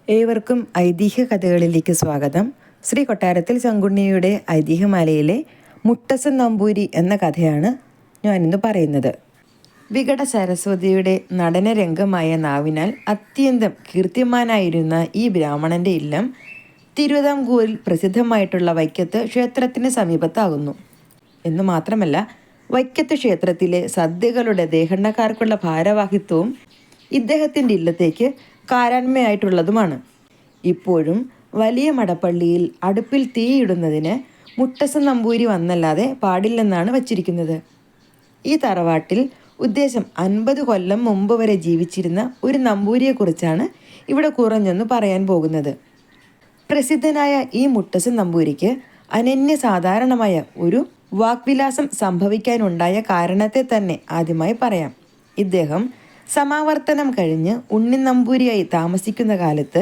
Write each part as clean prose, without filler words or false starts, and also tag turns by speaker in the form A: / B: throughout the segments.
A: ഏവർക്കും ഐതിഹ്യ കഥകളിലേക്ക് സ്വാഗതം. ശ്രീ കൊട്ടാരത്തിൽ ശങ്കുണ്ണിയുടെ ഐതിഹ്യമാലയിലെ മുട്ടസൻ നമ്പൂരി എന്ന കഥയാണ് ഞാനിന്ന് പറയുന്നത്. വികട സരസ്വതിയുടെ നടനരംഗമായ നാവിനാൽ അത്യന്തം കീർത്തിമാനായിരുന്ന ഈ ബ്രാഹ്മണൻ്റെ ഇല്ലം തിരുവിതാംകൂറിൽ പ്രസിദ്ധമായിട്ടുള്ള വൈക്കത്ത് ക്ഷേത്രത്തിന് സമീപത്താകുന്നു. എന്നു മാത്രമല്ല, വൈക്കത്ത് ക്ഷേത്രത്തിലെ സദ്യകളുടെ ദേഹണ്ണക്കാർക്കുള്ള ഭാരവാഹിത്വവും ഇദ്ദേഹത്തിൻ്റെ ഇല്ലത്തേക്ക് കാരാന്മയായിട്ടുള്ളതുമാണ്. ഇപ്പോഴും വലിയ മടപ്പള്ളിയിൽ അടുപ്പിൽ തീയിടുന്നതിന് മുട്ടസൻ നമ്പൂരി വന്നല്ലാതെ പാടില്ലെന്നാണ് വച്ചിരിക്കുന്നത്. ഈ തറവാട്ടിൽ ഉദ്ദേശം 50 കൊല്ലം മുമ്പ് വരെ ജീവിച്ചിരുന്ന ഒരു നമ്പൂരിയെക്കുറിച്ചാണ് ഇവിടെ കുറഞ്ഞൊന്ന് പറയാൻ പോകുന്നത്. പ്രസിദ്ധനായ ഈ മുട്ടസൻ നമ്പൂരിക്ക് അനന്യസാധാരണമായ ഒരു വാഗ്വിലാസം സംഭവിക്കാനുണ്ടായ കാരണത്തെ തന്നെ ആദ്യമായി പറയാം. ഇദ്ദേഹം സമാവർത്തനം കഴിഞ്ഞ് ഉണ്ണി നമ്പൂരിയായി താമസിക്കുന്ന കാലത്ത്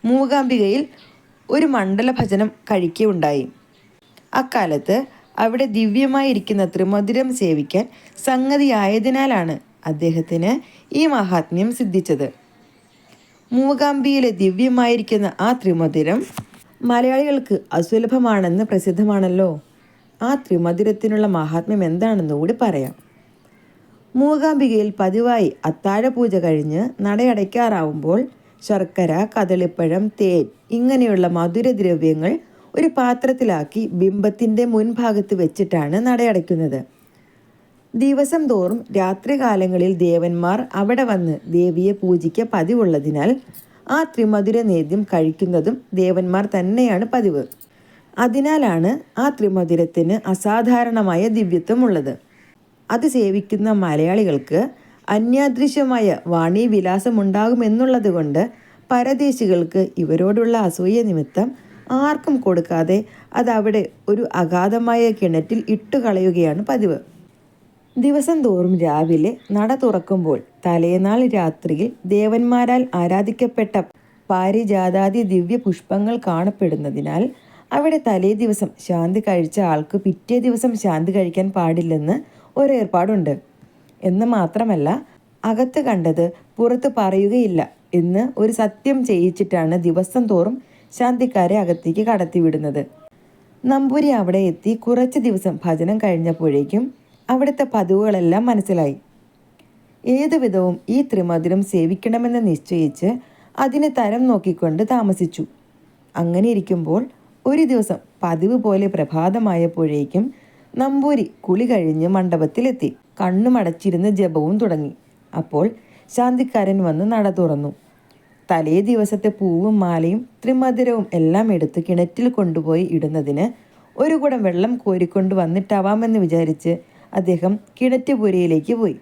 A: മൂകാംബികയിൽ ഒരു മണ്ഡല ഭജനം കഴിക്കുകയുണ്ടായി. അക്കാലത്ത് അവിടെ ദിവ്യമായിരിക്കുന്ന ത്രിമധുരം സേവിക്കാൻ സംഗതിയായതിനാലാണ് അദ്ദേഹത്തിന് ഈ മഹാത്മ്യം സിദ്ധിച്ചത്. മൂകാംബിയിലെ ദിവ്യമായിരിക്കുന്ന ആ ത്രിമധുരം മലയാളികൾക്ക് അസുലഭമാണെന്ന് പ്രസിദ്ധമാണല്ലോ. ആ ത്രിമധുരത്തിനുള്ള മഹാത്മ്യം എന്താണെന്ന് കൂടി പറയാം. മൂകാംബികയിൽ പതിവായി അത്താഴപൂജ കഴിഞ്ഞ് നടയടയ്ക്കാറാവുമ്പോൾ ശർക്കര, കദളിപ്പഴം, തേൻ ഇങ്ങനെയുള്ള മധുരദ്രവ്യങ്ങൾ ഒരു പാത്രത്തിലാക്കി ബിംബത്തിൻ്റെ മുൻഭാഗത്ത് വെച്ചിട്ടാണ് നടയടയ്ക്കുന്നത്. ദിവസം തോറും രാത്രികാലങ്ങളിൽ ദേവന്മാർ അവിടെ വന്ന് ദേവിയെ പൂജിക്കുക പതിവുള്ളതിനാൽ ആ ത്രിമധുര നേദ്യം കഴിക്കുന്നതും ദേവന്മാർ തന്നെയാണ് പതിവ്. അതിനാലാണ് ആ ത്രിമധുരത്തിന് അസാധാരണമായ ദിവ്യത്വമുള്ളത്. അത് സേവിക്കുന്ന മലയാളികൾക്ക് അന്യാദൃശ്യമായ വാണീവിലാസമുണ്ടാകുമെന്നുള്ളത് കൊണ്ട് പരദേശികൾക്ക് ഇവരോടുള്ള അസൂയ നിമിത്തം ആർക്കും കൊടുക്കാതെ അതവിടെ ഒരു അഗാധമായ കിണറ്റിൽ ഇട്ടുകളയുകയാണ് പതിവ്. ദിവസം തോറും രാവിലെ നട തുറക്കുമ്പോൾ തലേനാൾ രാത്രിയിൽ ദേവന്മാരാൽ ആരാധിക്കപ്പെട്ട പാരിജാതാദി ദിവ്യ പുഷ്പങ്ങൾ കാണപ്പെടുന്നതിനാൽ അവിടെ തലേ ദിവസം ശാന്തി കഴിച്ച ആൾക്ക് പിറ്റേ ദിവസം ശാന്തി കഴിക്കാൻ പാടില്ലെന്ന് ഒരേർപ്പാടുണ്ട്. എന്ന് മാത്രമല്ല, അകത്ത് കണ്ടത് പുറത്ത് പറയുകയില്ല എന്ന് ഒരു സത്യം ചെയ്യിച്ചിട്ടാണ് ദിവസം തോറും ശാന്തിക്കാരെ അകത്തേക്ക് കടത്തിവിടുന്നത്. നമ്പൂരി അവിടെ എത്തി കുറച്ച് ദിവസം ഭജനം കഴിഞ്ഞപ്പോഴേക്കും അവിടുത്തെ പതിവുകളെല്ലാം മനസ്സിലായി. ഏതു വിധവും ഈ ത്രിമധുരം സേവിക്കണമെന്ന് നിശ്ചയിച്ച് അതിന് തരം നോക്കിക്കൊണ്ട് താമസിച്ചു. അങ്ങനെ ഇരിക്കുമ്പോൾ ഒരു ദിവസം പതിവ് പോലെ പ്രഭാതമായപ്പോഴേക്കും നമ്പൂരി കുളി കഴിഞ്ഞ് മണ്ഡപത്തിലെത്തി. കണ്ണുമടച്ചിരുന്ന് ജപവും തുടങ്ങി. അപ്പോൾ ശാന്തിക്കാരൻ വന്ന് നട തുറന്നു. തലേ ദിവസത്തെ പൂവും മാലയും ത്രിമധുരവും എല്ലാം എടുത്ത് കിണറ്റിൽ കൊണ്ടുപോയി ഇടുന്നതിന് ഒരു കുടം വെള്ളം കോരിക്കൊണ്ട് വന്നിട്ടാവാമെന്ന് വിചാരിച്ച് അദ്ദേഹം കിണറ്റുപുരയിലേക്ക് പോയി.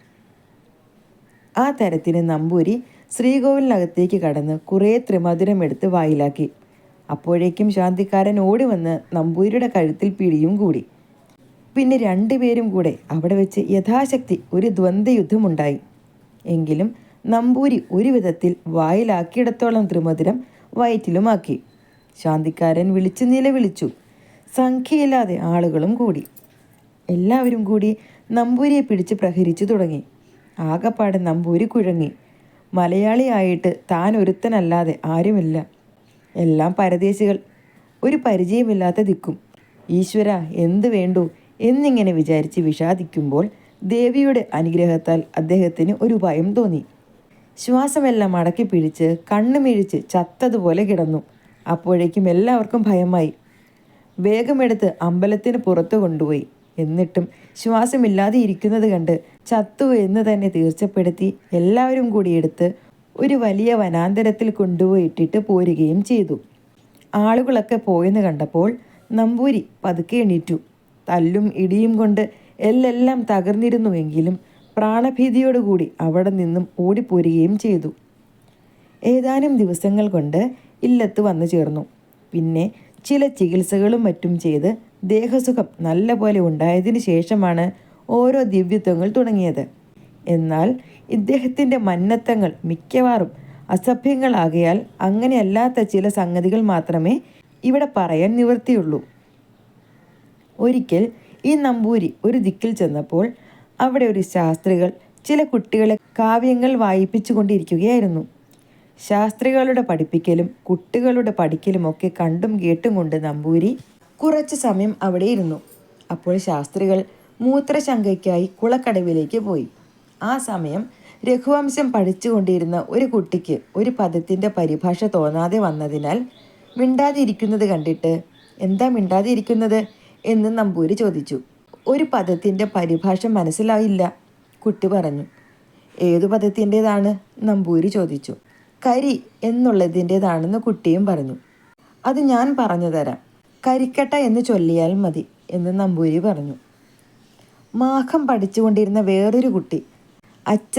A: ആ തരത്തിന് നമ്പൂരി ശ്രീകോവിലിനകത്തേക്ക് കടന്ന് കുറേ ത്രിമധുരം എടുത്ത് വായിലാക്കി. അപ്പോഴേക്കും ശാന്തിക്കാരൻ ഓടി വന്ന് നമ്പൂരിയുടെ കഴുത്തിൽ പിടിയും കൂടി. പിന്നെ രണ്ടുപേരും കൂടെ അവിടെ വെച്ച് യഥാശക്തി ഒരു ദ്വന്ദ്വയുദ്ധമുണ്ടായി. എങ്കിലും നമ്പൂരി ഒരു വിധത്തിൽ വായിലാക്കിയിടത്തോളം ത്രിമധുരം വയറ്റിലുമാക്കി. ശാന്തിക്കാരൻ വിളിച്ചു നിലവിളിച്ചു. സംഖ്യയില്ലാതെ ആളുകളും കൂടി. എല്ലാവരും കൂടി നമ്പൂരിയെ പിടിച്ച് പ്രഹരിച്ചു തുടങ്ങി. ആകപ്പാടെ നമ്പൂരി കുഴങ്ങി. മലയാളിയായിട്ട് താൻ ഒരുത്തനല്ലാതെ ആരുമില്ല. എല്ലാം പരദേശികൾ, ഒരു പരിചയമില്ലാത്ത ദിക്കും. ഈശ്വര, എന്ത് വേണ്ടു എന്നിങ്ങനെ വിചാരിച്ച് വിഷാദിക്കുമ്പോൾ ദേവിയുടെ അനുഗ്രഹത്താൽ അദ്ദേഹത്തിന് ഒരു ഭയം തോന്നി. ശ്വാസമെല്ലാം അടക്കി പിടിച്ച് കണ്ണുമിഴിച്ച് ചത്തതുപോലെ കിടന്നു. അപ്പോഴേക്കും എല്ലാവർക്കും ഭയമായി. വേഗമെടുത്ത് അമ്പലത്തിന് പുറത്തു കൊണ്ടുപോയി. എന്നിട്ടും ശ്വാസമില്ലാതെ ഇരിക്കുന്നത് കണ്ട് ചത്തു എന്ന് തന്നെ തീർച്ചപ്പെടുത്തി എല്ലാവരും കൂടി എടുത്ത് ഒരു വലിയ വനാന്തരത്തിൽ കൊണ്ടുപോയി ഇട്ടിട്ട് പോരുകയും ചെയ്തു. ആളുകളൊക്കെ പോയെന്ന് കണ്ടപ്പോൾ നമ്പൂരി പതുക്കെ എണീറ്റു. തല്ലും ഇടിയും കൊണ്ട് എല്ലെല്ലാം തകർന്നിരുന്നുവെങ്കിലും പ്രാണഭീതിയോടുകൂടി അവിടെ നിന്നും ഓടിപ്പോരുകയും ചെയ്തു. ഏതാനും ദിവസങ്ങൾ കൊണ്ട് ഇല്ലത്ത് വന്നു ചേർന്നു. പിന്നെ ചില ചികിത്സകളും മറ്റും ചെയ്ത് ദേഹസുഖം നല്ല പോലെ ഉണ്ടായതിനു ശേഷമാണ് ഓരോ ദിവ്യത്വങ്ങൾ തുടങ്ങിയത്. എന്നാൽ ഇദ്ദേഹത്തിൻ്റെ മന്നത്തങ്ങൾ മിക്കവാറും അസഭ്യങ്ങളാകയാൽ അങ്ങനെയല്ലാത്ത ചില സംഗതികൾ മാത്രമേ ഇവിടെ പറയാൻ നിവൃത്തിയുള്ളൂ. ഒരിക്കൽ ഈ നമ്പൂരി ഒരു ദിക്കിൽ ചെന്നപ്പോൾ അവിടെ ഒരു ശാസ്ത്രികൾ ചില കുട്ടികളെ കാവ്യങ്ങൾ വായിപ്പിച്ചു കൊണ്ടിരിക്കുകയായിരുന്നു. ശാസ്ത്രികളുടെ പഠിപ്പിക്കലും കുട്ടികളുടെ പഠിക്കലുമൊക്കെ കണ്ടും കേട്ടും കൊണ്ട് നമ്പൂരി കുറച്ച് സമയം അവിടെ ഇരുന്നു. അപ്പോൾ ശാസ്ത്രികൾ മൂത്രശങ്കയ്ക്കായി കുളക്കടവിലേക്ക് പോയി. ആ സമയം രഘുവംശം പഠിച്ചുകൊണ്ടിരുന്ന ഒരു കുട്ടിക്ക് ഒരു പദത്തിൻ്റെ പരിഭാഷ തോന്നാതെ വന്നതിനാൽ മിണ്ടാതിരിക്കുന്നത് കണ്ടിട്ട് എന്താ മിണ്ടാതിരിക്കുന്നത് എന്ന് നമ്പൂരി ചോദിച്ചു. ഒരു പദത്തിൻ്റെ പരിഭാഷ മനസ്സിലായില്ല, കുട്ടി പറഞ്ഞു. ഏതു പദത്തിൻ്റെതാണ്? നമ്പൂരി ചോദിച്ചു. കരി എന്നുള്ളതിൻ്റെതാണെന്ന് കുട്ടിയും പറഞ്ഞു. അത് ഞാൻ പറഞ്ഞു തരാം, കരിക്കട്ട എന്ന് ചൊല്ലിയാൽ മതി എന്ന് നമ്പൂരി പറഞ്ഞു. മാഘം പഠിച്ചുകൊണ്ടിരുന്ന വേറൊരു കുട്ടി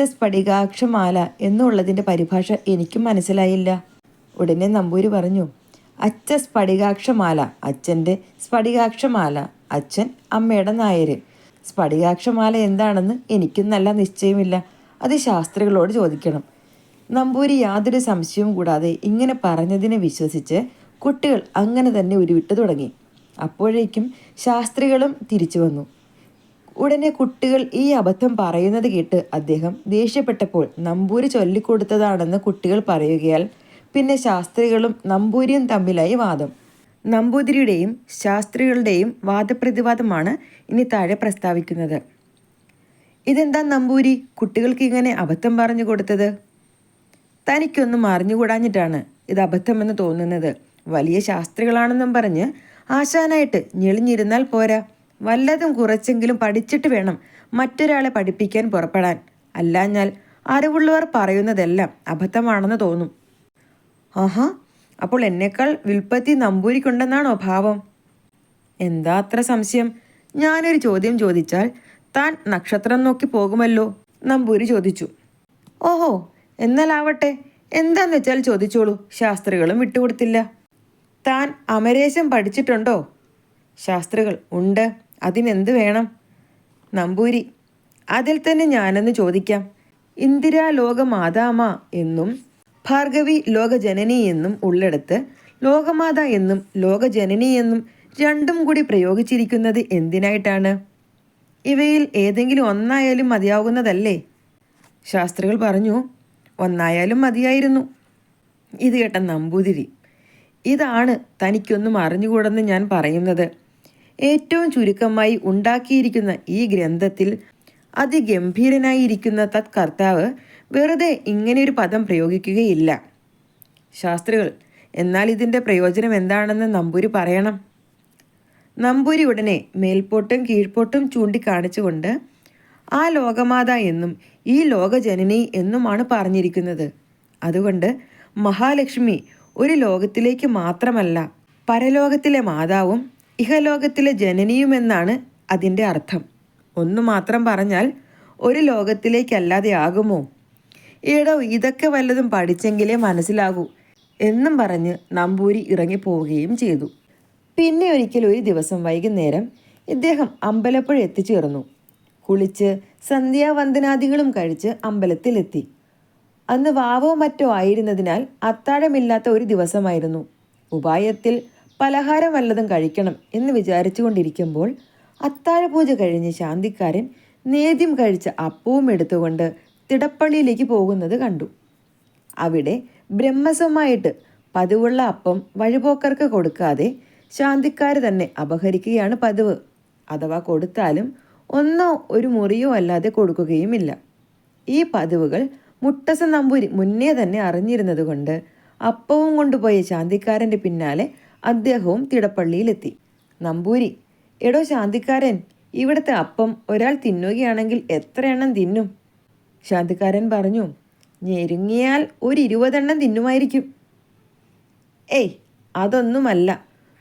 A: സ്ഫടികാക്ഷമാല എന്നുള്ളതിൻ്റെ പരിഭാഷ എനിക്കും മനസ്സിലായില്ല. ഉടനെ നമ്പൂരി പറഞ്ഞു, സ്ഫടികാക്ഷമാല അച്ഛൻ്റെ സ്ഫടികാക്ഷമാല, അച്ഛൻ അമ്മയുടെ നായര്. സ്ഫടികാക്ഷമാല എന്താണെന്ന് എനിക്കും നല്ല നിശ്ചയമില്ല, അത് ശാസ്ത്രികളോട് ചോദിക്കണം. നമ്പൂരി യാതൊരു സംശയവും കൂടാതെ ഇങ്ങനെ പറഞ്ഞതിനെ വിശ്വസിച്ച് കുട്ടികൾ അങ്ങനെ തന്നെ ഉരുവിട്ട് തുടങ്ങി. അപ്പോഴേക്കും ശാസ്ത്രികളും തിരിച്ചു വന്നു. ഉടനെ കുട്ടികൾ ഈ അബദ്ധം പറയുന്നത് കേട്ട് അദ്ദേഹം ദേഷ്യപ്പെട്ടപ്പോൾ നമ്പൂരി ചൊല്ലിക്കൊടുത്തതാണെന്ന് കുട്ടികൾ പറയുകയാൽ പിന്നെ ശാസ്ത്രികളും നമ്പൂരിയും തമ്മിലായി വാദം. നമ്പൂതിരിയുടെയും ശാസ്ത്രികളുടെയും വാദപ്രതിവാദമാണ് ഇനി താഴെ പ്രസ്താവിക്കുന്നത്. ഇതെന്താ നമ്പൂരി കുട്ടികൾക്ക് ഇങ്ങനെ അബദ്ധം പറഞ്ഞു കൊടുത്തത്? തനിക്കൊന്നും അറിഞ്ഞുകൂടാഞ്ഞിട്ടാണ് ഇത് അബദ്ധമെന്ന് തോന്നുന്നത്. വലിയ ശാസ്ത്രികളാണെന്നും പറഞ്ഞ് ആശാനായിട്ട് ഞെളിഞ്ഞിരുന്നാൽ പോരാ, വല്ലതും കുറച്ചെങ്കിലും പഠിച്ചിട്ട് വേണം മറ്റൊരാളെ പഠിപ്പിക്കാൻ പുറപ്പെടാൻ. അല്ലാഞ്ഞാൽ അറിവുള്ളവർ പറയുന്നതെല്ലാം അബദ്ധമാണെന്ന് തോന്നും. ആഹാ, അപ്പോൾ എന്നേക്കാൾ വിൽപ്പത്തി നമ്പൂരിക്കുണ്ടെന്നാണോ ഭാവം? എന്താ അത്ര സംശയം? ഞാനൊരു ചോദ്യം ചോദിച്ചാൽ താൻ നക്ഷത്രം നോക്കി പോകുമല്ലോ, നമ്പൂരി ചോദിച്ചു. ഓഹോ, എന്നാലാവട്ടെ, എന്താന്ന് വെച്ചാൽ ചോദിച്ചോളൂ. ശാസ്ത്രികളും വിട്ടുകൊടുത്തില്ല. താൻ അമരേശം പഠിച്ചിട്ടുണ്ടോ? ശാസ്ത്രികൾ, ഉണ്ട്. അതിനെന്ത് വേണം? നമ്പൂരി, അതിൽ തന്നെ ഞാനെന്ന് ചോദിക്കാം. ഇന്ദിരാ ലോകമാതാമ എന്നും ഭാർഗവി ലോകജനനി എന്നും ഉള്ളിടത്ത് ലോകമാത എന്നും ലോകജനനി എന്നും രണ്ടും കൂടി പ്രയോഗിച്ചിരിക്കുന്നത് എന്തിനായിട്ടാണ്? ഇവയിൽ ഏതെങ്കിലും ഒന്നായാലും മതിയാവുന്നതല്ലേ? ശാസ്ത്രികൾ പറഞ്ഞു, ഒന്നായാലും മതിയായിരുന്നു. ഇത് കേട്ട നമ്പൂതിരി, ഇതാണ് തനിക്കൊന്നും അറിഞ്ഞുകൂടെന്ന് ഞാൻ പറയുന്നത്. ഏറ്റവും ചുരുക്കമായി ഉണ്ടാക്കിയിരിക്കുന്ന ഈ ഗ്രന്ഥത്തിൽ അതിഗംഭീരനായിരിക്കുന്ന തത്കർത്താവ് വെറുതെ ഇങ്ങനെയൊരു പദം പ്രയോഗിക്കുകയില്ല. ശാസ്ത്രികൾ, എന്നാൽ ഇതിൻ്റെ പ്രയോജനം എന്താണെന്ന് നമ്പൂരി പറയണം. നമ്പൂരി ഉടനെ മേൽപോട്ടും കീഴ്പോട്ടും ചൂണ്ടിക്കാണിച്ചുകൊണ്ട് ആ ലോകമാത എന്നും ഈ ലോകജനനി എന്നുമാണ് പറഞ്ഞിരിക്കുന്നത്. അതുകൊണ്ട് മഹാലക്ഷ്മി ഒരു ലോകത്തിലേക്ക് മാത്രമല്ല, പരലോകത്തിലെ മാതാവും ഇഹലോകത്തിലെ ജനനിയുമെന്നാണ് അതിൻ്റെ അർത്ഥം. ഒന്നു മാത്രം പറഞ്ഞാൽ ഒരു ലോകത്തിലേക്കല്ലാതെ ആകുമോ? ഈടോ, ഇതൊക്കെ വല്ലതും പഠിച്ചെങ്കിലേ മനസ്സിലാകൂ എന്നും പറഞ്ഞ് നമ്പൂരി ഇറങ്ങിപ്പോവുകയും ചെയ്തു. പിന്നെ ഒരിക്കൽ ഒരു ദിവസം വൈകുന്നേരം ഇദ്ദേഹം അമ്പലപ്പുഴ എത്തിച്ചേർന്നു. കുളിച്ച് സന്ധ്യാവന്ദനാദികളും കഴിച്ച് അമ്പലത്തിലെത്തി. അന്ന് വാവോ മറ്റോ ആയിരുന്നതിനാൽ അത്താഴമില്ലാത്ത ഒരു ദിവസമായിരുന്നു. ഉപായത്തിൽ പലഹാരം വല്ലതും കഴിക്കണം എന്ന് വിചാരിച്ചു കൊണ്ടിരിക്കുമ്പോൾ അത്താഴപൂജ കഴിഞ്ഞ് ശാന്തിക്കാരൻ നേദ്യം കഴിച്ച അപ്പവും എടുത്തുകൊണ്ട് തിടപ്പള്ളിയിലേക്ക് പോകുന്നത് കണ്ടു. അവിടെ ബ്രഹ്മസമായിട്ട് പതിവുള്ള അപ്പം വഴിപോക്കർക്ക് കൊടുക്കാതെ ശാന്തിക്കാർ തന്നെ അപഹരിക്കുകയാണ് പതിവ്. അഥവാ കൊടുത്താലും ഒന്നോ ഒരു മുറിയോ അല്ലാതെ കൊടുക്കുകയുമില്ല. ഈ പതിവുകൾ മുട്ടസൻ നമ്പൂരി മുന്നേ തന്നെ അറിഞ്ഞിരുന്നത് കൊണ്ട് അപ്പവും കൊണ്ടുപോയ ശാന്തിക്കാരൻ്റെ പിന്നാലെ അദ്ദേഹവും തിടപ്പള്ളിയിലെത്തി. നമ്പൂരി, എടോ ശാന്തിക്കാരൻ, ഇവിടുത്തെ അപ്പം ഒരാൾ തിന്നുകയാണെങ്കിൽ എത്ര എണ്ണം തിന്നും? ശാന്തിക്കാരൻ പറഞ്ഞു, ഞെരുങ്ങിയാൽ ഒരു 20 എണ്ണം തിന്നുമായിരിക്കും. ഏയ്, അതൊന്നുമല്ല,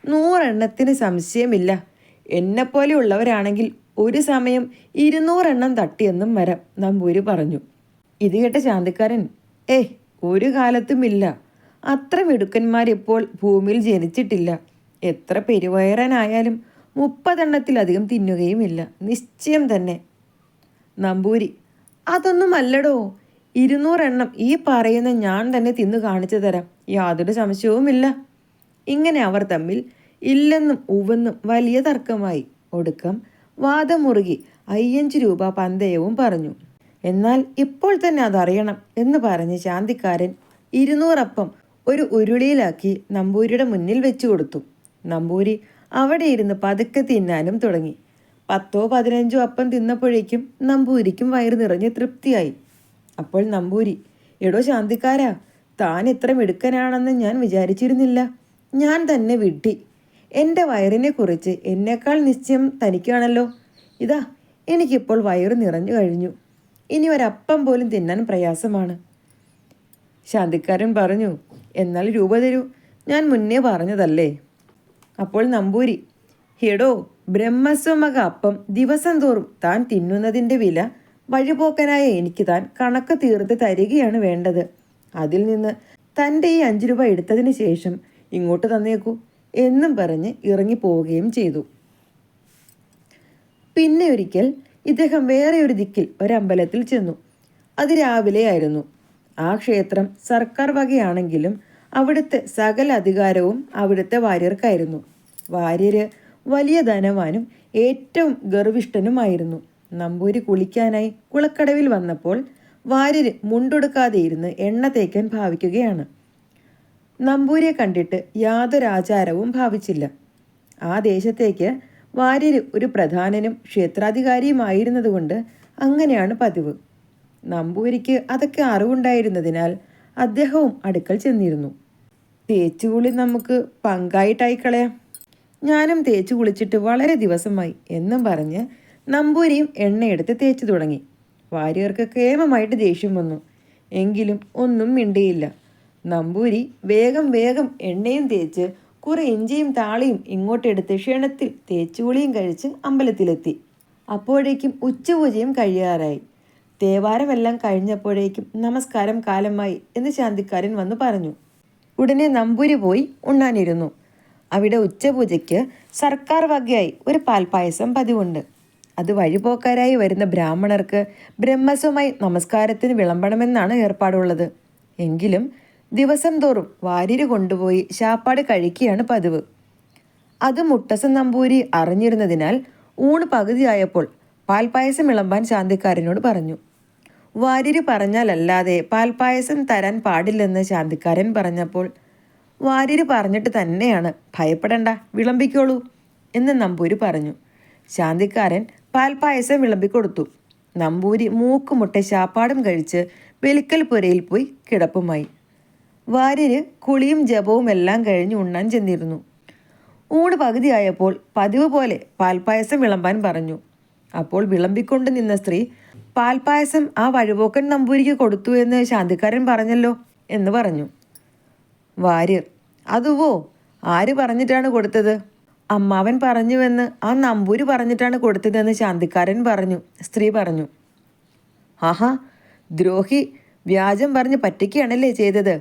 A: 100 എണ്ണത്തിന് സംശയമില്ല. എന്നെപ്പോലെയുള്ളവരാണെങ്കിൽ ഒരു സമയം 200 എണ്ണം തട്ടിയെന്നും വരാം, നമ്പൂരി പറഞ്ഞു. ഇത് കേട്ട ശാന്തിക്കാരൻ, ഒരു കാലത്തുമില്ല, അത്ര മിടുക്കന്മാരിപ്പോൾ ഭൂമിയിൽ ജനിച്ചിട്ടില്ല. എത്ര പെരുവയറനായാലും 30 എണ്ണത്തിലധികം തിന്നുകയുമില്ല, നിശ്ചയം തന്നെ. നമ്പൂരി, അതൊന്നുമല്ലടോ, 200 എണ്ണം ഈ പറയുന്ന ഞാൻ തന്നെ തിന്നു കാണിച്ചു തരാം, യാതൊരു സംശയവുമില്ല. ഇങ്ങനെ അവർ തമ്മിൽ ഇല്ലെന്നും ഉവെന്നും വലിയ തർക്കമായി. ഒടുക്കം വാദമുറുകി 5 രൂപ പന്തയവും പറഞ്ഞു. എന്നാൽ ഇപ്പോൾ തന്നെ അതറിയണം എന്ന് പറഞ്ഞ് ശാന്തിക്കാരൻ 200 അപ്പം ഒരു ഉരുളിയിലാക്കി നമ്പൂരിയുടെ മുന്നിൽ വെച്ചു കൊടുത്തു. നമ്പൂരി അവിടെ ഇരുന്ന് പതുക്കെ തിന്നാനും തുടങ്ങി. 10-15 അപ്പം തിന്നപ്പോഴേക്കും നമ്പൂരിക്കും വയറ് നിറഞ്ഞ് തൃപ്തിയായി. അപ്പോൾ നമ്പൂരി, എടോ ശാന്തിക്കാരാ, താൻ ഇത്ര മിടുക്കനാണെന്ന് ഞാൻ വിചാരിച്ചിരുന്നില്ല. ഞാൻ തന്നെ വിഡ്ഢി. എൻ്റെ വയറിനെ കുറിച്ച് എന്നേക്കാൾ നിശ്ചയം തനിക്കാണല്ലോ. ഇതാ, എനിക്കിപ്പോൾ വയറ് നിറഞ്ഞു കഴിഞ്ഞു. ഇനി ഒരപ്പം പോലും തിന്നാൻ പ്രയാസമാണ്. ശാന്തിക്കാരൻ പറഞ്ഞു, എന്നാൽ രൂപ തരൂ, ഞാൻ മുന്നേ പറഞ്ഞതല്ലേ. അപ്പോൾ നമ്പൂരി, എടോ, ബ്രഹ്മസ്വമക അപ്പം ദിവസം തോറും താൻ തിന്നുന്നതിൻ്റെ വില വഴിപോക്കനായ എനിക്ക് താൻ കണക്ക് തീർത്ത് തരികയാണ് വേണ്ടത്. അതിൽ നിന്ന് തൻ്റെ ഈ 5 രൂപ എടുത്തതിന് ശേഷം ഇങ്ങോട്ട് തന്നേക്കൂ എന്നും പറഞ്ഞ് ഇറങ്ങിപ്പോവുകയും ചെയ്തു. പിന്നെ ഒരിക്കൽ ഇദ്ദേഹം വേറെ ഒരു ദിക്കിൽ ഒരമ്പലത്തിൽ ചെന്നു. അത് രാവിലെയായിരുന്നു. ആ ക്ഷേത്രം സർക്കാർ വകയാണെങ്കിലും അവിടുത്തെ സകല അധികാരവും അവിടുത്തെ വാര്യർക്കായിരുന്നു. വാര്യര് വലിയ ധനവാനും ഏറ്റവും ഗർവിഷ്ഠനുമായിരുന്നു. നമ്പൂരി കുളിക്കാനായി കുളക്കടവിൽ വന്നപ്പോൾ വാര്യര് മുണ്ടൊടുക്കാതെ ഇരുന്ന് എണ്ണ തേക്കാൻ ഭാവിക്കുകയാണ്. നമ്പൂരിയെ കണ്ടിട്ട് യാതൊരു ആചാരവും ഭാവിച്ചില്ല. ആ ദേശത്തേക്ക് വാര്യര് ഒരു പ്രധാനനും ക്ഷേത്രാധികാരിയുമായിരുന്നതുകൊണ്ട് അങ്ങനെയാണ് പതിവ്. നമ്പൂരിക്ക് അതൊക്കെ അറിവുണ്ടായിരുന്നതിനാൽ അദ്ദേഹവും അടുക്കൽ ചെന്നിരുന്നു. തേച്ചുകുളി നമുക്ക് പങ്കായിട്ടായി കളയാം. ഞാനും തേച്ചു കുളിച്ചിട്ട് വളരെ ദിവസമായി എന്നും പറഞ്ഞ് നമ്പൂരിയും എണ്ണയെടുത്ത് തേച്ചു തുടങ്ങി. വാര്യർക്ക് കേമമായിട്ട് ദേഷ്യം വന്നു. എങ്കിലും ഒന്നും മിണ്ടിയില്ല. നമ്പൂരി വേഗം വേഗം എണ്ണയും തേച്ച് കുറെ ഇഞ്ചിയും താളിയും ഇങ്ങോട്ടെടുത്ത് ക്ഷണത്തിൽ തേച്ചുകുളിയും കഴിച്ച് അമ്പലത്തിലെത്തി. അപ്പോഴേക്കും ഉച്ചപൂജയും കഴിയാറായി. തേവാരമെല്ലാം കഴിഞ്ഞപ്പോഴേക്കും നമസ്കാരം കാലമായി എന്ന് ശാന്തിക്കാരൻ വന്ന് പറഞ്ഞു. ഉടനെ നമ്പൂരി പോയി ഉണ്ണാനിരുന്നു. അവിടെ ഉച്ചപൂജയ്ക്ക് സർക്കാർ വകയായി ഒരു പാൽപ്പായസം പതിവുണ്ട്. അത് വഴിപോക്കാരായി വരുന്ന ബ്രാഹ്മണർക്ക് ബ്രഹ്മസ്വമായി നമസ്കാരത്തിന് വിളമ്പണമെന്നാണ് ഏർപ്പാടുള്ളത്. എങ്കിലും ദിവസം തോറും വാര്യര് കൊണ്ടുപോയി ശാപ്പാട് കഴിക്കുകയാണ് പതിവ്. അത് മുട്ടസൻ നമ്പൂരി അറിഞ്ഞിരുന്നതിനാൽ ഊണ് പകുതിയായപ്പോൾ പാൽപ്പായസം വിളമ്പാൻ ശാന്തിക്കാരനോട് പറഞ്ഞു. വാര്യര് പറഞ്ഞാലല്ലാതെ പാൽപ്പായസം തരാൻ പാടില്ലെന്ന് ശാന്തിക്കാരൻ പറഞ്ഞപ്പോൾ, വാര്യര് പറഞ്ഞിട്ട് തന്നെയാണ്, ഭയപ്പെടണ്ട, വിളമ്പിക്കോളൂ എന്ന് നമ്പൂരി പറഞ്ഞു. ശാന്തിക്കാരൻ പാൽപ്പായസം വിളമ്പിക്കൊടുത്തു. നമ്പൂരി മൂക്കുമുട്ടെ ശാപ്പാടും കഴിച്ച് വെലിക്കൽ പുരയിൽ പോയി കിടപ്പുമായി. വാര്യര് കുളിയും ജപവും എല്ലാം കഴിഞ്ഞ് ഉണ്ണാൻ ചെന്നിരുന്നു. ഊണ് പകുതിയായപ്പോൾ പതിവ് പോലെ പാൽപ്പായസം വിളമ്പാൻ പറഞ്ഞു. അപ്പോൾ വിളമ്പിക്കൊണ്ട് നിന്ന സ്ത്രീ, പാൽപ്പായസം ആ വഴിപോക്കൻ നമ്പൂരിക്ക് കൊടുത്തു എന്ന് ശാന്തിക്കാരൻ പറഞ്ഞല്ലോ എന്ന് പറഞ്ഞു. വാര്യർ, അതുവോ, ആര് പറഞ്ഞിട്ടാണ് കൊടുത്തത്? അമ്മാവൻ പറഞ്ഞുവെന്ന് ആ നമ്പൂരി പറഞ്ഞിട്ടാണ് കൊടുത്തതെന്ന് ശാന്തിക്കാരൻ പറഞ്ഞു. സ്ത്രീ പറഞ്ഞു. ആഹാ, ദ്രോഹി, വ്യാജം പറഞ്ഞ് പറ്റിക്കുകയാണല്ലേ ചെയ്തത്.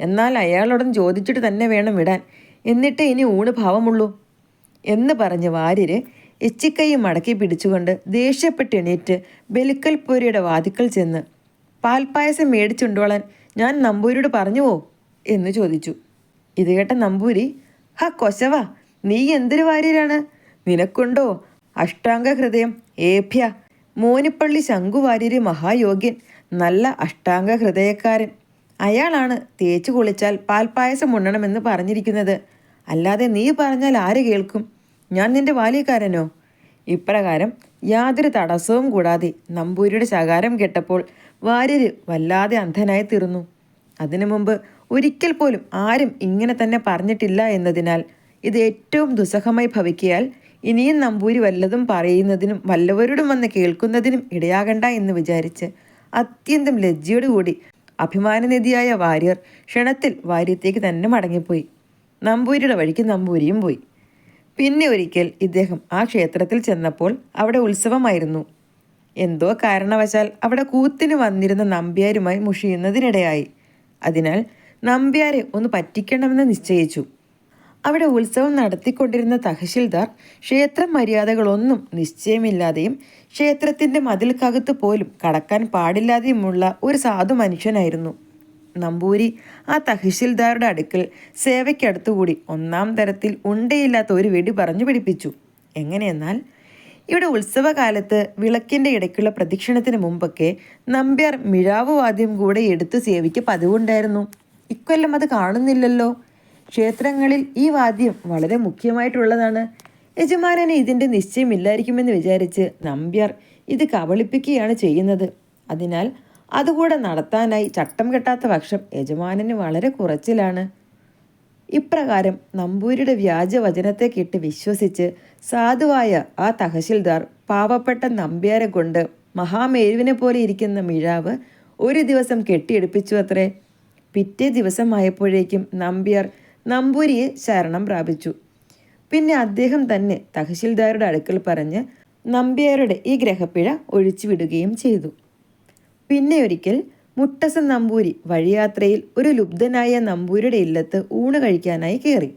A: എന്നാൽ അയാളോടൊന്ന് ചോദിച്ചിട്ട് തന്നെ വേണം വിടാൻ, എന്നിട്ടേ ഇനി ഊണ് ഭാവമുള്ളൂ എന്ന് പറഞ്ഞ് വാര്യര് എച്ചിക്കൈയും മടക്കി പിടിച്ചുകൊണ്ട് ദേഷ്യപ്പെട്ട് എണീറ്റ് ബലിക്കൽപുരയുടെ വാതിക്കൽ ചെന്ന്, പാൽപ്പായസം മേടിച്ചുണ്ടോളാൻ ഞാൻ നമ്പൂരിയോട് പറഞ്ഞുവോ എന്ന് ചോദിച്ചു. ഇത് കേട്ട നമ്പൂരി, ഹ കൊശവ, നീ എന്തൊരു വാര്യരാണ്? നിനക്കുണ്ടോ അഷ്ടാംഗ ഹൃദയം? ഏഭ്യ, മോനിപ്പള്ളി ശങ്കുവാര്യര് മഹായോഗ്യൻ, നല്ല അഷ്ടാംഗ ഹൃദയക്കാരൻ. അയാളാണ് തേച്ചു കുളിച്ചാൽ പാൽപ്പായസം ഉണ്ണണമെന്ന് പറഞ്ഞിരിക്കുന്നത്. അല്ലാതെ നീ പറഞ്ഞാൽ ആര് കേൾക്കും? ഞാൻ നിന്റെ ബാല്യക്കാരനോ? ഇപ്രകാരം യാതൊരു തടസ്സവും കൂടാതെ നമ്പൂരിയുടെ ശകാരം കേട്ടപ്പോൾ വാര്യര് വല്ലാതെ അന്ധനായി തീർന്നു. അതിനു മുമ്പ് ഒരിക്കൽ പോലും ആരും ഇങ്ങനെ തന്നെ പറഞ്ഞിട്ടില്ല എന്നതിനാൽ ഇത് ഏറ്റവും ദുസ്സഹമായി ഭവിക്കയാൽ ഇനിയും നമ്പൂരി വല്ലതും പറയുന്നതിനും വല്ലവരോടും വന്ന് കേൾക്കുന്നതിനും ഇടയാകണ്ട എന്ന് വിചാരിച്ച് അത്യന്തം ലജ്ജയോടുകൂടി അഭിമാനനിധിയായ വാര്യർ ക്ഷണത്തിൽ വാര്യത്തേക്ക് തന്നെ മടങ്ങിപ്പോയി. നമ്പൂരിയുടെ വഴിക്ക് നമ്പൂരിയും പോയി. പിന്നെ ഒരിക്കൽ ഇദ്ദേഹം ആ ക്ഷേത്രത്തിൽ ചെന്നപ്പോൾ അവിടെ ഉത്സവമായിരുന്നു. എന്തോ കാരണവശാൽ അവിടെ കൂത്തിന് വന്നിരുന്ന നമ്പ്യാരുമായി മുഷിയുന്നതിനിടയായി. അതിനാൽ നമ്പ്യാരെ ഒന്ന് പറ്റിക്കണമെന്ന് നിശ്ചയിച്ചു. അവിടെ ഉത്സവം നടത്തിക്കൊണ്ടിരുന്ന തഹസിൽദാർ ക്ഷേത്ര മര്യാദകളൊന്നും നിശ്ചയമില്ലാതെയും ക്ഷേത്രത്തിൻ്റെ മതിൽക്കകത്ത് പോലും കടക്കാൻ പാടില്ലാതെയുമുള്ള ഒരു സാധു മനുഷ്യനായിരുന്നു. നമ്പൂരി ആ തഹസിൽദാരുടെ അടുക്കൽ സേവയ്ക്കടുത്തുകൂടി 1-ാം തരത്തിൽ ഉണ്ടയില്ലാത്ത ഒരു വെടി പറഞ്ഞു പിടിപ്പിച്ചു. എങ്ങനെയെന്നാൽ, ഇവിടെ ഉത്സവകാലത്ത് വിളക്കിൻ്റെ ഇടയ്ക്കുള്ള പ്രദക്ഷിണത്തിന് മുമ്പൊക്കെ നമ്പ്യാർ മിഴാവ് വാദ്യം കൂടെ എടുത്തു സേവിക്ക് പതിവുണ്ടായിരുന്നു. ഇക്കൊല്ലം അത് കാണുന്നില്ലല്ലോ. ക്ഷേത്രങ്ങളിൽ ഈ വാദ്യം വളരെ മുഖ്യമായിട്ടുള്ളതാണ്. യജമാനന് ഇതിൻ്റെ നിശ്ചയമില്ലായിരിക്കുമെന്ന് വിചാരിച്ച് നമ്പ്യാർ ഇത് കബളിപ്പിക്കുകയാണ് ചെയ്യുന്നത്. അതിനാൽ അതുകൂടെ നടത്താനായി ചട്ടം കെട്ടാത്ത പക്ഷം യജമാനന് വളരെ കുറച്ചിലാണ്. ഇപ്രകാരം നമ്പൂരിയുടെ വ്യാജവചനത്തെ കേട്ട് വിശ്വസിച്ച് സാധുവായ ആ തഹസിൽദാർ പാവപ്പെട്ട നമ്പ്യാരെ കൊണ്ട് മഹാമേരുവിനെ പോലെ ഇരിക്കുന്ന മിഴാവ് ഒരു ദിവസം കെട്ടിയെടുപ്പിച്ചു അത്രേ. പിറ്റേ ദിവസമായപ്പോഴേക്കും നമ്പ്യാർ നമ്പൂരിയെ ശരണം പ്രാപിച്ചു. പിന്നെ അദ്ദേഹം തന്നെ തഹസിൽദാരുടെ അടുക്കൽ പറഞ്ഞ് നമ്പ്യാരുടെ ഈ ഗ്രഹപ്പിഴ ഒഴിച്ചുവിടുകയും ചെയ്തു. പിന്നെ ഒരിക്കൽ മുട്ടസൻ നമ്പൂരി വഴിയാത്രയിൽ ഒരു ലുബ്ധനായ നമ്പൂരിയുടെ ഇല്ലത്ത് ഊണ് കഴിക്കാനായി കയറി.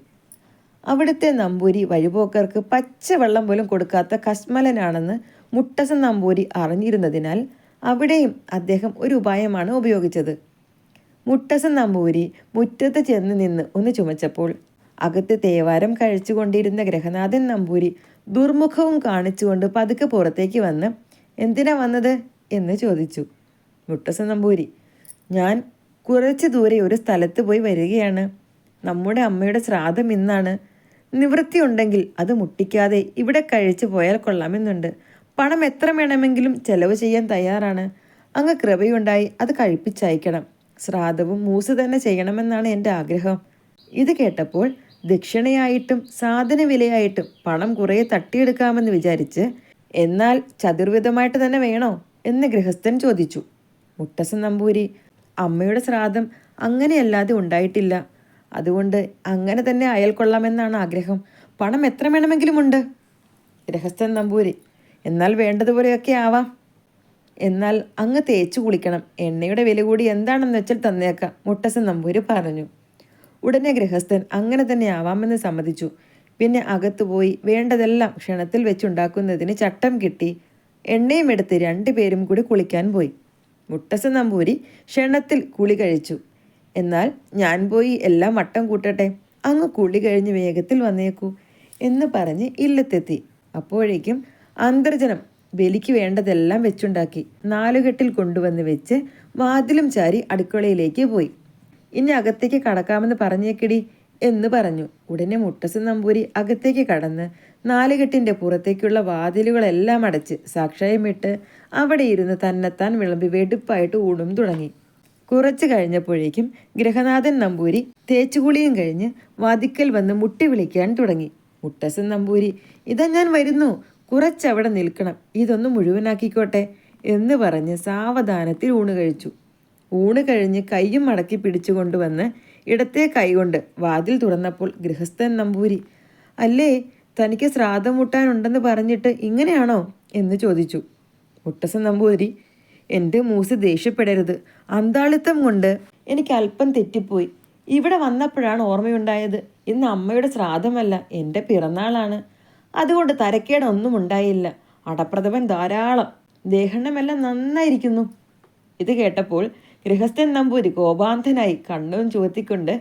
A: അവിടുത്തെ നമ്പൂരി വഴിപോക്കർക്ക് പച്ചവെള്ളം പോലും കൊടുക്കാത്ത കശ്മലനാണെന്ന് മുട്ടസൻ നമ്പൂരി അറിഞ്ഞിരുന്നതിനാൽ അവിടെയും അദ്ദേഹം ഒരു ഉപായമാണ് ഉപയോഗിച്ചത്. മുട്ടസൻ നമ്പൂരി മുറ്റത്ത് ചെന്ന് നിന്ന് ഒന്ന് ചുമച്ചപ്പോൾ അകത്ത് തേവാരം കഴിച്ചുകൊണ്ടിരുന്ന ഗ്രഹനാഥൻ നമ്പൂരി ദുർമുഖവും കാണിച്ചുകൊണ്ട് പതുക്കെ പുറത്തേക്ക് വന്ന് എന്തിനാ വന്നത് എന്ന് ചോദിച്ചു. മുട്ടസൻ നമ്പൂരി, ഞാൻ കുറച്ച് ദൂരെ ഒരു സ്ഥലത്ത് പോയി വരികയാണ്. നമ്മുടെ അമ്മയുടെ ശ്രാദ്ധം ഇന്നാണ്. നിവൃത്തിയുണ്ടെങ്കിൽ അത് മുട്ടിക്കാതെ ഇവിടെ കഴിച്ചു പോയാൽ കൊള്ളാമെന്നുണ്ട്. പണം എത്ര വേണമെങ്കിലും ചെലവ് ചെയ്യാൻ തയ്യാറാണ്. അങ്ങ് കൃപയുണ്ടായി അത് കഴിപ്പിച്ചയക്കണം. ശ്രാദ്ധവും മൂസ് തന്നെ ചെയ്യണമെന്നാണ് എൻ്റെ ആഗ്രഹം. ഇത് കേട്ടപ്പോൾ ദക്ഷിണയായിട്ടും സാധന വിലയായിട്ടും പണം കുറേ തട്ടിയെടുക്കാമെന്ന് വിചാരിച്ച് എന്നാൽ ചതുർവിധമായിട്ട് തന്നെ വേണോ എന്ന് ഗൃഹസ്ഥൻ ചോദിച്ചു. മുട്ടസൻ നമ്പൂരി, അമ്മയുടെ ശ്രാദ്ധം അങ്ങനെയല്ലാതെ ഉണ്ടായിട്ടില്ല. അതുകൊണ്ട് അങ്ങനെ തന്നെ അയൽ കൊള്ളാമെന്നാണ് ആഗ്രഹം. പണം എത്ര വേണമെങ്കിലും ഉണ്ട്. ഗൃഹസ്ഥൻ നമ്പൂരി, എന്നാൽ വേണ്ടതുപോലെയൊക്കെ ആവാം. എന്നാൽ അങ്ങ് തേച്ചു കുളിക്കണം. എണ്ണയുടെ വില കൂടി എന്താണെന്ന് വെച്ചാൽ തന്നേക്കാം, മുട്ടസൻ നമ്പൂരി പറഞ്ഞു. ഉടനെ ഗൃഹസ്ഥൻ അങ്ങനെ തന്നെ ആവാമെന്ന് സമ്മതിച്ചു. പിന്നെ അകത്തു പോയി വേണ്ടതെല്ലാം ക്ഷണത്തിൽ വെച്ചുണ്ടാക്കുന്നതിന് ചട്ടം കിട്ടി എണ്ണയും എടുത്ത് രണ്ടുപേരും കൂടി കുളിക്കാൻ പോയി. മുട്ടസൻ നമ്പൂരി ക്ഷണത്തിൽ കുളി കഴിച്ചു. എന്നാൽ ഞാൻ പോയി എല്ലാം വട്ടം കൂട്ടട്ടെ, അങ്ങ് കുളി കഴിഞ്ഞ് വേഗത്തിൽ വന്നേക്കൂ എന്ന് പറഞ്ഞ് ഇല്ലത്തെത്തി. അപ്പോഴേക്കും അന്തർജനം ബലിക്ക് വേണ്ടതെല്ലാം വെച്ചുണ്ടാക്കി നാലുകെട്ടിൽ കൊണ്ടുവന്ന് വെച്ച് വാതിലും ചാരി അടുക്കളയിലേക്ക് പോയി. ഇനി അകത്തേക്ക് കടക്കാമെന്ന് പറഞ്ഞേക്കിടി എന്ന് പറഞ്ഞു. ഉടനെ മുട്ടസൻ നമ്പൂരി അകത്തേക്ക് കടന്ന് നാലുകെട്ടിൻ്റെ പുറത്തേക്കുള്ള വാതിലുകളെല്ലാം അടച്ച് സാക്ഷായമിട്ട് അവിടെ ഇരുന്ന് തന്നെത്താൻ വിളമ്പി വെടുപ്പായിട്ട് ഊണും തുടങ്ങി. കുറച്ച് കഴിഞ്ഞപ്പോഴേക്കും ഗൃഹനാഥൻ നമ്പൂരി തേച്ചുകുളിയും കഴിഞ്ഞ് വാതിക്കൽ വന്ന് മുട്ടി വിളിക്കാൻ തുടങ്ങി. മുട്ടസൻ നമ്പൂരി, ഇതാ ഞാൻ വരുന്നു, കുറച്ചവിടെ നിൽക്കണം, ഇതൊന്ന് മുഴുവനാക്കിക്കോട്ടെ എന്ന് പറഞ്ഞ് സാവധാനത്തിൽ ഊണ് കഴിച്ചു. ഊണ് കഴിഞ്ഞ് കൈയും മടക്കി പിടിച്ചു കൊണ്ടുവന്ന് ഇടത്തെ കൈകൊണ്ട് വാതിൽ തുറന്നപ്പോൾ ഗൃഹസ്ഥൻ നമ്പൂരി, അല്ലേ തനിക്ക് ശ്രാദ്ധം മുട്ടാനുണ്ടെന്ന് പറഞ്ഞിട്ട് ഇങ്ങനെയാണോ എന്ന് ചോദിച്ചു. മുട്ടസൻ നമ്പൂരി, എൻ്റെ മൂസ് ദേഷ്യപ്പെടരുത്. അന്താളിത്തം കൊണ്ട് എനിക്ക് അല്പം തെറ്റിപ്പോയി. ഇവിടെ വന്നപ്പോഴാണ് ഓർമ്മയുണ്ടായത്. ഇന്ന് അമ്മയുടെ ശ്രാദ്ധമല്ല, എൻ്റെ പിറന്നാളാണ്. അതുകൊണ്ട് തരക്കേടൊന്നും ഉണ്ടായില്ല. അടപ്രഥമൻ ധാരാളം, ദേഹണ്ണമെല്ലാം നന്നായിരിക്കുന്നു. ഇത് കേട്ടപ്പോൾ ഗൃഹസ്ഥൻ നമ്പൂരി കോപാന്തനായി കണ്ണും ചുവത്തിക്കൊണ്ട്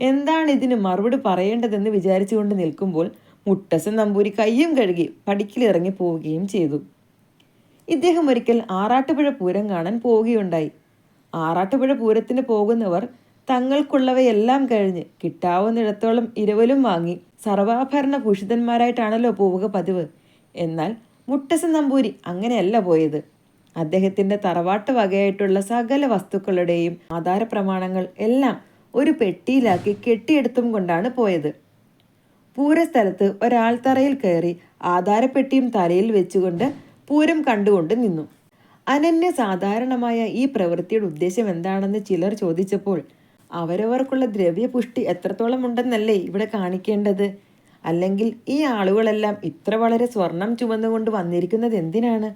A: എന്താണ് ഇതിന് മറുപടി പറയേണ്ടതെന്ന് വിചാരിച്ചുകൊണ്ട് നിൽക്കുമ്പോൾ മുട്ടസൻ നമ്പൂരി കയ്യും കഴുകി പടിക്കിലിറങ്ങി പോവുകയും ചെയ്തു. ഇദ്ദേഹം ഒരിക്കൽ ആറാട്ടുപുഴ പൂരം കാണാൻ പോവുകയുണ്ടായി. ആറാട്ടുപുഴ പൂരത്തിന് പോകുന്നവർ തങ്ങൾക്കുള്ളവയെല്ലാം കഴിഞ്ഞ് കിട്ടാവുന്നിടത്തോളം ഇരവലും വാങ്ങി സർവാഭരണ ഭൂഷിതന്മാരായിട്ടാണല്ലോ പോവുക പതിവ്. എന്നാൽ മുട്ടസൻ നമ്പൂരി അങ്ങനെയല്ല പോയത്. അദ്ദേഹത്തിൻ്റെ തറവാട്ട് വകയായിട്ടുള്ള സകല വസ്തുക്കളുടെയും ആധാര പ്രമാണങ്ങൾ എല്ലാം ഒരു പെട്ടിയിലാക്കി കെട്ടിയെടുത്തും കൊണ്ടാണ് പോയത്. പൂരസ്ഥലത്ത് ഒരാൾത്തറയിൽ കയറി ആധാരപ്പെട്ടിയും തലയിൽ വെച്ചുകൊണ്ട് പൂരം കണ്ടുകൊണ്ട് നിന്നു. അനന്യ സാധാരണമായ ഈ പ്രവൃത്തിയുടെ ഉദ്ദേശം എന്താണെന്ന് ചിലർ ചോദിച്ചപ്പോൾ അവരവർക്കുള്ള ദ്രവ്യപുഷ്ടി എത്രത്തോളം ഉണ്ടെന്നല്ലേ ഇവിടെ കാണിക്കേണ്ടത്? അല്ലെങ്കിൽ ഈ ആളുകളെല്ലാം ഇത്ര വളരെ സ്വർണം ചുമന്നുകൊണ്ട് വന്നിരിക്കുന്നത് എന്തിനാണ്?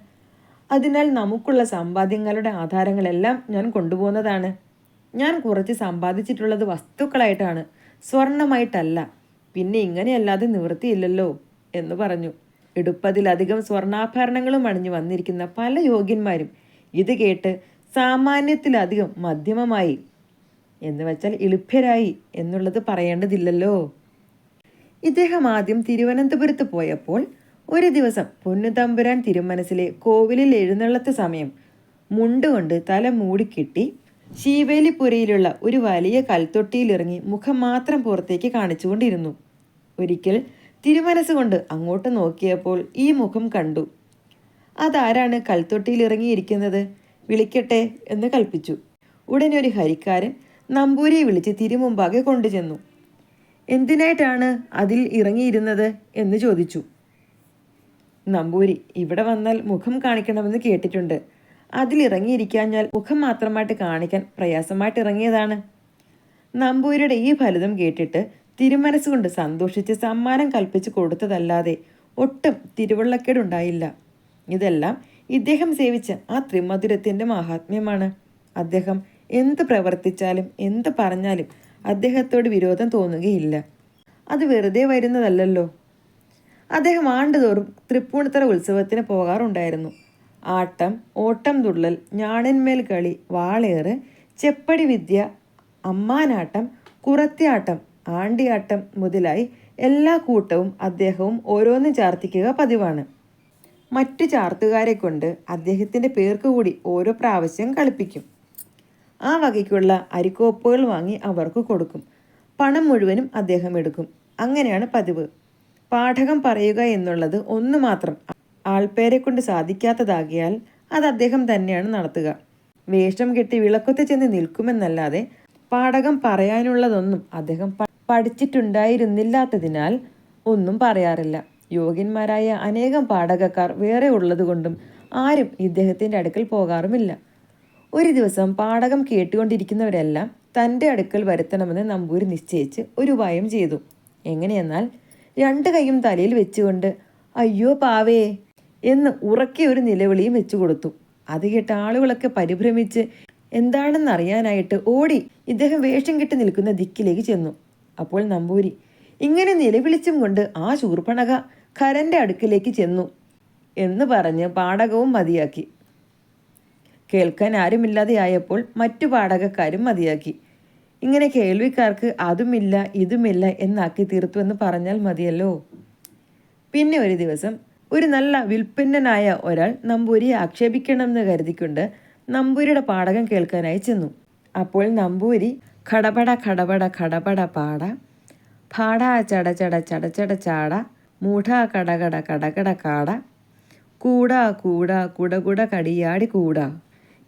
A: അതിനാൽ നമുക്കുള്ള സമ്പാദ്യങ്ങളുടെ ആധാരങ്ങളെല്ലാം ഞാൻ കൊണ്ടുപോകുന്നതാണ്. ഞാൻ കുറച്ച് സമ്പാദിച്ചിട്ടുള്ളത് വസ്തുക്കളായിട്ടാണ്, സ്വർണമായിട്ടല്ല. പിന്നെ ഇങ്ങനെയല്ലാതെ നിവൃത്തിയില്ലല്ലോ എന്ന് പറഞ്ഞു. ഇടുപ്പതിലധികം സ്വർണ്ണാഭരണങ്ങളും അണിഞ്ഞു വന്നിരിക്കുന്ന പല യോഗ്യന്മാരും ഇത് കേട്ട് സാമാന്യത്തിലധികം മധ്യമമായി എന്ന് വെച്ചാൽ ഇളിഭ്യരായി എന്നുള്ളത് പറയേണ്ടതില്ലല്ലോ. ഇദ്ദേഹം ആദ്യം തിരുവനന്തപുരത്ത് പോയപ്പോൾ ഒരു ദിവസം പൊന്നുതമ്പുരാൻ തിരുമനസിലെ കോവിലിൽ എഴുന്നള്ളത്ത് സമയം മുണ്ടുകൊണ്ട് തല മൂടിക്കെട്ടി ശീവേലിപ്പുരയിലുള്ള ഒരു വലിയ കൽത്തൊട്ടിയിലിറങ്ങി മുഖം മാത്രം പുറത്തേക്ക് കാണിച്ചുകൊണ്ടിരുന്നു. ഒരിക്കൽ തിരുമനസ്സുകൊണ്ട് അങ്ങോട്ട് നോക്കിയപ്പോൾ ഈ മുഖം കണ്ടു. അതാരാണ് കൽത്തൊട്ടിയിൽ ഇറങ്ങിയിരിക്കുന്നത്? വിളിക്കട്ടെ എന്ന് കൽപ്പിച്ചു. ഉടനെ ഒരു ഹരിക്കാരൻ നമ്പൂരിയെ വിളിച്ച് തിരുമുമ്പാകെ കൊണ്ടുചെന്നു. എന്തിനായിട്ടാണ് അതിൽ ഇറങ്ങിയിരുന്നത് എന്ന് ചോദിച്ചു. നമ്പൂരി, ഇവിടെ വന്നാൽ മുഖം കാണിക്കണമെന്ന് കേട്ടിട്ടുണ്ട്. അതിലിറങ്ങിയിരിക്കാഞ്ഞാൽ മുഖം മാത്രമായിട്ട് കാണിക്കാൻ പ്രയാസമായിട്ട് ഇറങ്ങിയതാണ്. നമ്പൂരിയുടെ ഈ ഫലിതം കേട്ടിട്ട് തിരുമനസ്സുകൊണ്ട് സന്തോഷിച്ച് സമ്മാനം കൽപ്പിച്ച് കൊടുത്തതല്ലാതെ ഒട്ടും തിരുവള്ളക്കേടുണ്ടായില്ല. ഇതെല്ലാം ഇദ്ദേഹം സേവിച്ച ആ ത്രിമധുരത്തിൻ്റെ മഹാത്മ്യമാണ്. അദ്ദേഹം എന്ത് പ്രവർത്തിച്ചാലും എന്ത് പറഞ്ഞാലും അദ്ദേഹത്തോട് വിരോധം തോന്നുകയില്ല. അത് വെറുതെ വരുന്നതല്ലല്ലോ. അദ്ദേഹം ആണ്ടുതോറും തൃപ്പൂണിത്തറ ഉത്സവത്തിന് പോകാറുണ്ടായിരുന്നു. ആട്ടം, ഓട്ടം തുള്ളൽ, ഞാണന്മേൽ കളി, വാളേറ്, ചെപ്പടി വിദ്യ, അമ്മാനാട്ടം, കുറത്തിയാട്ടം, ആണ്ടിയാട്ടം മുതലായി എല്ലാ കൂട്ടവും അദ്ദേഹവും ഓരോന്നും ചാർത്തിക്കുക പതിവാണ്. മറ്റു ചാർത്തുകാരെ കൊണ്ട് അദ്ദേഹത്തിൻ്റെ പേർക്ക് കൂടി ഓരോ പ്രാവശ്യം കളിപ്പിക്കും. ആ വകയ്ക്കുള്ള അരിക്കോപ്പുകൾ വാങ്ങി അവർക്ക് കൊടുക്കും. പണം മുഴുവനും അദ്ദേഹം എടുക്കും. അങ്ങനെയാണ് പതിവ്. പാഠകം പറയുക എന്നുള്ളത് ഒന്ന് മാത്രം ആൾപ്പേരെ കൊണ്ട് സാധിക്കാത്തതാകിയാൽ അത് അദ്ദേഹം തന്നെയാണ് നടത്തുക. വേഷം കെട്ടി വിളക്കൊത്ത് ചെന്ന് നിൽക്കുമെന്നല്ലാതെ പാഠകം പറയാനുള്ളതൊന്നും അദ്ദേഹം പഠിച്ചിട്ടുണ്ടായിരുന്നില്ലാത്തതിനാൽ ഒന്നും പറയാറില്ല. യോഗ്യന്മാരായ അനേകം പാഠകക്കാർ വേറെ ഉള്ളതുകൊണ്ടും ആരും ഇദ്ദേഹത്തിൻ്റെ അടുക്കൽ പോകാറുമില്ല. ഒരു ദിവസം പാഠകം കേട്ടുകൊണ്ടിരിക്കുന്നവരെല്ലാം തൻ്റെ അടുക്കൽ വരുത്തണമെന്ന് നമ്പൂരി നിശ്ചയിച്ച് ഒരു ഉപായം ചെയ്തു. എങ്ങനെയെന്നാൽ 2 കൈയും തലയിൽ വെച്ചുകൊണ്ട് അയ്യോ പാവേ എന്ന് ഉറക്കെ ഒരു നിലവിളിയും വെച്ചു കൊടുത്തു. അത് കേട്ട ആളുകളൊക്കെ പരിഭ്രമിച്ച് എന്താണെന്നറിയാനായിട്ട് ഓടി ഇദ്ദേഹം വേഷം കെട്ടി നിൽക്കുന്ന ദിക്കിലേക്ക് ചെന്നു. അപ്പോൾ നമ്പൂരി ഇങ്ങനെ നിലവിളിച്ചും കൊണ്ട് ആ ശൂർപ്പണഖ ഖരൻ്റെ അടുക്കിലേക്ക് ചെന്നു എന്ന് പറഞ്ഞ് പാഠകവും മതിയാക്കി. കേൾക്കാൻ ആരുമില്ലാതെയായപ്പോൾ മറ്റു പാഠകക്കാരും മതിയാക്കി. ഇങ്ങനെ കേൾവിക്കാർക്ക് അതുമില്ല ഇതുമില്ല എന്നാക്കി തീർത്തു എന്ന് പറഞ്ഞാൽ മതിയല്ലോ. പിന്നെ ഒരു ദിവസം ഒരു നല്ല വിൽപ്പന്നനായ ഒരാൾ നമ്പൂരിയെ ആക്ഷേപിക്കണമെന്ന് കരുതിക്കൊണ്ട് നമ്പൂരിയുടെ പാഠകം കേൾക്കാനായി ചെന്നു. അപ്പോൾ നമ്പൂരി ഖടപട ഖടപട ഖടപട പാട, പാടാ ചട ചട ചട ചട ചാട, മൂഢാ കടകട കടകട കാട, കൂടാ കൂടാ കുടകുട കടിയാടി കൂടാ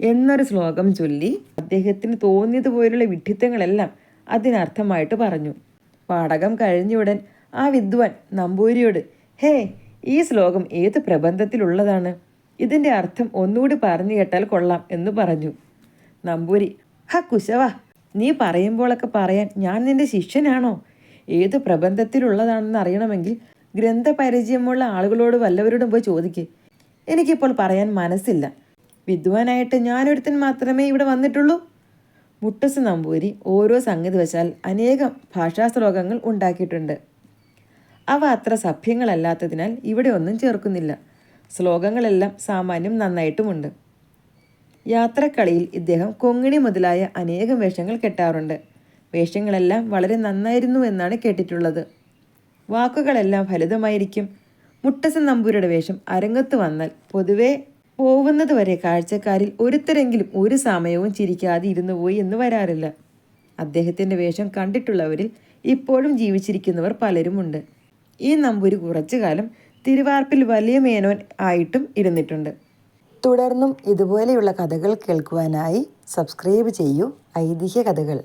A: എന്നൊരു ശ്ലോകം ചൊല്ലി അദ്ദേഹത്തിന് തോന്നിയതുപോലുള്ള വിഡ്ഢിത്തങ്ങളെല്ലാം അതിനർത്ഥമായിട്ട് പറഞ്ഞു. പാഠകം കഴിഞ്ഞുടൻ ആ വിദ്വാൻ നമ്പൂരിയോട്, ഹേ, ഈ ശ്ലോകം ഏത് പ്രബന്ധത്തിലുള്ളതാണ്? ഇതിൻ്റെ അർത്ഥം ഒന്നുകൂടി പറഞ്ഞു കേട്ടാൽ കൊള്ളാം എന്ന് പറഞ്ഞു. നമ്പൂരി, കുശവ, നീ പറയുമ്പോഴൊക്കെ പറയാൻ ഞാൻ നിന്റെ ശിഷ്യനാണോ? ഏത് പ്രബന്ധത്തിലുള്ളതാണെന്ന് അറിയണമെങ്കിൽ ഗ്രന്ഥപരിചയമുള്ള ആളുകളോട് വല്ലവരോടും പോയി ചോദിക്കേ. എനിക്കിപ്പോൾ പറയാൻ മനസ്സില്ല. വിദ്വാനായിട്ട് ഞാനൊരുത്തൻ മാത്രമേ ഇവിടെ വന്നിട്ടുള്ളൂ. മുട്ടസ് നമ്പൂരി ഓരോ സംഗതി വശാൽ അനേകം ഭാഷാശ്ലോകങ്ങൾ ഉണ്ടാക്കിയിട്ടുണ്ട്. അവ അത്ര സഭ്യങ്ങളല്ലാത്തതിനാൽ ഇവിടെ ഒന്നും ചേർക്കുന്നില്ല. ശ്ലോകങ്ങളെല്ലാം സാമാന്യം നന്നായിട്ടുമുണ്ട്. യാത്രക്കളിയിൽ ഇദ്ദേഹം കൊങ്ങിണി മുതലായ അനേകം വേഷങ്ങൾ കെട്ടാറുണ്ട്. വേഷങ്ങളെല്ലാം വളരെ നന്നായിരുന്നു എന്നാണ് കേട്ടിട്ടുള്ളത്. വാക്കുകളെല്ലാം ഫലിതമായിരിക്കും. മുട്ടസൻ നമ്പൂരിയുടെ വേഷം അരങ്ങത്ത് വന്നാൽ പൊതുവെ പോകുന്നത് വരെ കാഴ്ചക്കാരിൽ ഒരുത്തരെങ്കിലും ഒരു സമയവും ചിരിക്കാതെ ഇരുന്നു പോയി എന്ന് വരാറില്ല. അദ്ദേഹത്തിൻ്റെ വേഷം കണ്ടിട്ടുള്ളവരിൽ ഇപ്പോഴും ജീവിച്ചിരിക്കുന്നവർ പലരുമുണ്ട്. ഈ നമ്പൂരി കുറച്ചു കാലം തിരുവാർപ്പിൽ വലിയ മേനോൻ ആയിട്ടും ഇരുന്നിട്ടുണ്ട്. തുടർന്നും ഇതുപോലെയുള്ള കഥകൾ കേൾക്കുവാനായി സബ്സ്ക്രൈബ് ചെയ്യൂ ഐതിഹ്യ കഥകൾ.